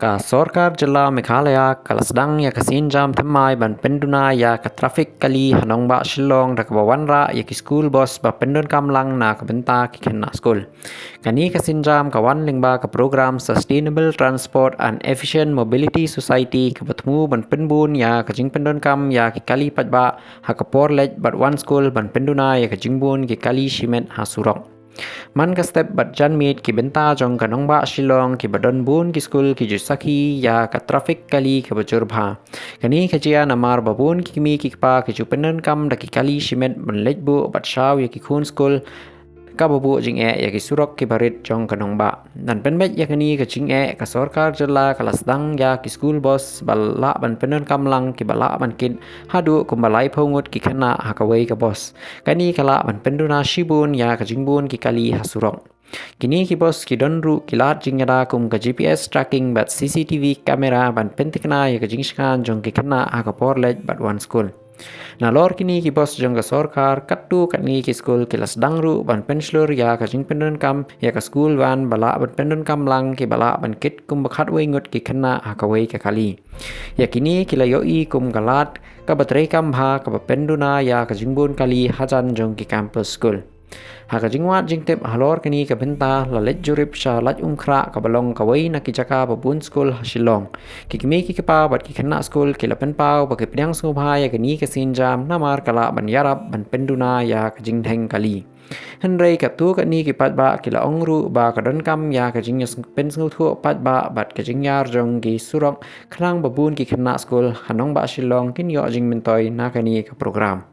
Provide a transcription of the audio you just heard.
Ka Sorkar Jilla Meghalaya Kalasdang ya kasinjam thamai ban Pynduna ya ka traffic kali hanong ba Shillong da kabawanra ya ki school bus ba Pyndonkam lang na kabenta ki khenna school. Kani kasinjam kawan lingba ka program Sustainable Transport and Efficient Mobility Society ka batmu ban Pynbun ya ka jing Pyndonkam ya ki kali patba ha ka porlej bat one school ban Pynduna ya ka jingbun ki kali shimet ha surok. Man ka step bat jan meet ki benta jong ka nongba Shillong ki badon bun ki school ki jusaki ya ka traffic kali ka bajur bha. Kani kajia namar babun ki mi ki pa ki jupenan kam da ki kali shimet ban lejbu bat shaw ya ki khun school ka babu jing ya ki surok ki barit jong ka nongba. Dan penmet ya kani ka jing ka Sorkar jela kalasdang ya ki school bus bala ban penon kam lang ki bala ban kin hadu kumbalai pongut ki kena ha Kawei ka bos. Kani kala ban Pynduna shibun ya ka jingbun ki kali ha surok. Kini ki bos ki donru ki lat jingada kum ka GPS tracking bat CCTV kamera ban pentikna ya ka jingskan jong ki kena ha ka porlej bat one school. Na lor kini ki bos jong ka Sorkar katu kat ni ki school ki lasdangru ban penslur ya ka jing Pyndonkam ya ka school ban bala ban Pyndonkam lang ki bala ban kit kum bakhat wengut ki kena ha Kawei ka kali. Ya kini ki layoi kum galat ka batrei kam bha ka Pynduna ya ka jingbun kali hajan jong ki campus school. Haka jingwat jingtip halor kini ka benta la let jurip sha lat umkra ka balong Kawei na ki jaka babun school ha Shillong. Ki kimi ki pa bat ki kena school ki lapen pau ba ki pnyang sngubha ya kini ka sinjam namar kala ban yarap ban Pynduna ya ka jingtheng kali. Henrei ka tu ka ni ki pat ba ki la ongru ba ka don kam ya ka jing pen sngu thu pat ba bat ka jing yar jong ki surok khlang babun ki kena school hanong ba Shillong kin yo jing mentoy na ka ni ka program.